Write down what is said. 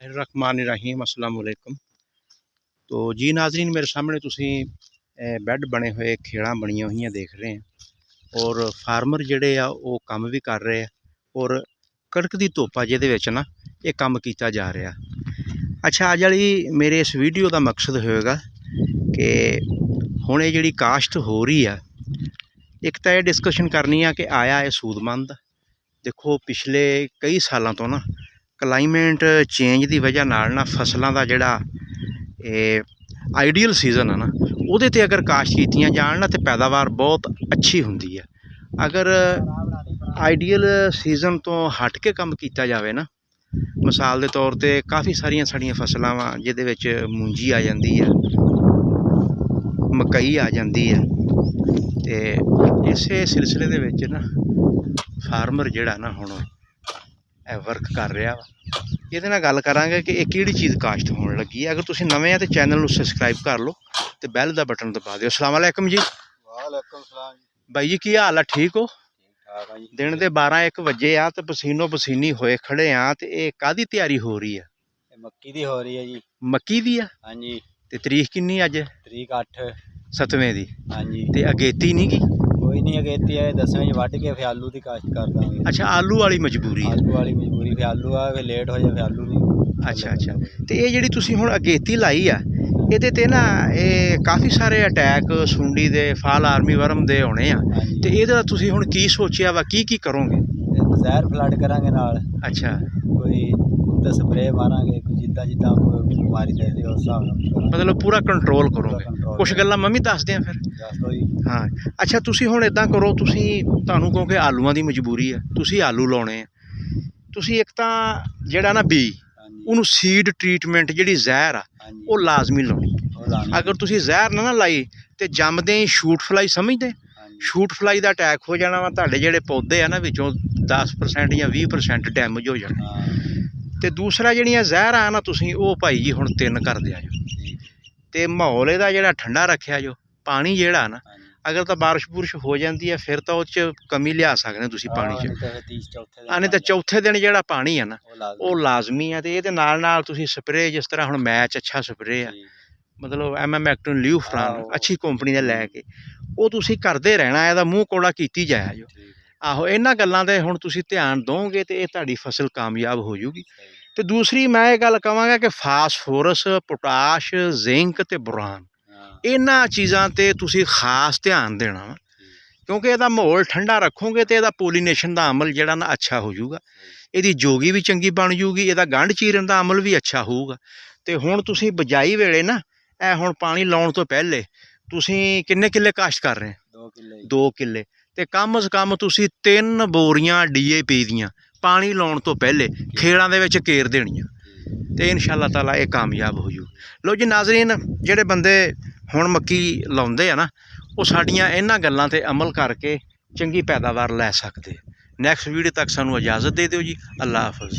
रहमान अस्सलाम वालेकुम। तो जी नाजरीन, मेरे सामने तुसी बैड बने हुए खेड़ा बनिया हुई देख रहे हैं और फार्मर जोड़े आ वो काम भी कर रहे हैं और कड़क दी धुप्पा जिहदे विच ना ये काम किया जा रहा। अच्छा, अज वाली मेरे इस वीडियो का मकसद होएगा कि हुण ये जिहड़ी काश्त हो रही है, एक तो यह डिस्कशन करनी है कि आया है सूदमंद। देखो पिछले कई सालों तो ना क्लाइमेट चेंज की वजह नाल ना फसलों का जिहड़ा आइडियल सीजन है ना उहदे ते अगर काश्त कीतियां जाण ना तो पैदावार बहुत अच्छी हुंदी है। अगर आइडियल सीजन तो हट के काम किया जाए ना, मिसाल के तौर पर काफ़ी सारिया साड़ियाँ फसलां वा जिहदे विच मूंजी आ जाती है, मकई आ जाती है। तो इस सिलसिले दे विच ना फार्मर जिहड़ा ना हुण वर्क कर रहा वा, ये गल करांगे कि एक किहड़ी चीज़ काश्त होने लगी है। अगर तुसीं नवें हैं तो चैनल नूं सबसक्राइब कर लो तो बैल का बटन दबा दिओ। अस्सलाम वालेकुम जी। वालेकुम सलाम भाई जी, की हाल है? ठीक हो? ठीक ठाक जी। दिन के 12-1 बजे आ तो पसीनो पसीनी होए खड़े आ, तो ये काहदी तैयारी हो रही है? मक्की दी हो रही है जी। मक्की दी है? हाँ जी। ते तरीक किन्नी अज? तरीक 8 7वें दी। हाँ जी। ते अगेती नहीं की? कोई नहीं, अगेती है 10वें वढ़ के फिर आलू की काश्त कर देंगे। अच्छा, आलू वाली मजबूरी है? आलू वाली मजबूरी, फिर आलू आ फिर लेट हो जाए फिर आलू नहीं। अच्छा अच्छा, तो ये जिहड़ी तुसीं हुण अगेती लाई आ ਇਹਦੇ ਤੇ ना ये काफ़ी सारे अटैक सुंडी दे फाल आर्मी वर्म दे होने आ, ते ਇਹਦਾ ਤੁਸੀਂ ਹੁਣ ਕੀ ਸੋਚਿਆ ਵਾ, ਕੀ ਕਰੋਗੇ? ਜ਼ਹਿਰ ਫਲੱਡ ਕਰਾਂਗੇ ਨਾਲ। अच्छा, ਕੋਈ ਤਾਂ ਸਪਰੇ ਮਾਰਾਂਗੇ, ਜਿੱਦਾਂ ਜਿੱਦਾਂ ਕੋਈ ਬਿਮਾਰੀ ਦੇ ਉਸ ਹਿਸਾਬ ਨਾਲ मतलब पूरा कंट्रोल करोगे। कुछ गल्लां मैं भी दस दियां फिर। ਦੱਸੋ जी। हाँ, अच्छा तुसीं हुण इदां करो, तुसीं तुहानूं क्योंकि आलूआं दी मजबूरी है, तुसीं आलू लाउणे आ, तुसीं एक तां जिहड़ा ना बी ਉਹਨੂੰ सीड ट्रीटमेंट जिहड़ी ਜ਼ਹਿਰ आ ਉਹ ਲਾਜ਼ਮੀ ਲਾਉਣੀ। अगर तुसीं ਜ਼ਹਿਰ ना लाई तो जमदे ही शूट फ्लाई समझते, शूट फ्लाई का अटैक हो जाना वा, तुहाडे जिहड़े पौधे आ ना विचों 10% या 20% डैमेज हो जाना। तो दूसरा जिहड़ियां ਜ਼ਹਿਰ आ ना तुसीं ਉਹ भाई जी हुण 3 कर दिया जो, तो माहौल इहदा जिहड़ा ठंडा रखिया जो। पानी जिहड़ा ना अगर तो बारिश बुरिश हो जाती है फिर तो उस कमी लिया सकते तुसीं पानी च, नहीं तो चौथे दिन जिहड़ा पानी है ना वो लाजमी है। तो ये नाल नाल तुसीं स्प्रे, जिस तरह हुण मैच अच्छा स्प्रे है, मतलब MM एक्टिन ल्यूफ्रान अच्छी कंपनी का लैके वो तुसीं करदे रहना, इहदा मूँह कौड़ा कीती जाया जो। आहो, इन्हां गल्लां ते हुण तुसीं ध्यान दोगे तो ये तुहाडी फसल कामयाब हो जूगी। तो दूसरी मैं ये गल कहांगा कि फास्फोरस, पोटाश, जिंक ते बोरान, इन्हां चीज़ां ते तुसीं खास ध्यान देना वा, क्योंकि इहदा माहौल ठंडा रखोगे तो इहदा पोलीनेशन का अमल जिहड़ा ना अच्छा हो जूगा, इहदी जोगी भी चंगी बन जूगी, इहदा गंढ चीरन का अमल भी अच्छा होऊगा। तो हुण तुसीं बजाई वेले ना हुण पानी लाउण तो पहले तुसीं किन्ने किल्ले काश्त कर रहे हैं? 2 किल्ले। तो कम अज़ कम तुसीं 3 बोरियां DAP दियां पानी लाउण तो पहले खेड़ां दे विच घेर देणियां, तो इंशाअल्लाह ताला ये कामयाब हो जू। लो जी नाज़रीन, जिहड़े बंदे हुण मक्की लाउंदे आ ना वो साडियां इन्हां गल्लां ते अमल करके चंगी पैदावार लै सकदे। नैक्सट वीडियो तक सानूं इजाज़त दे दिओ जी। अल्लाह हाफिज़।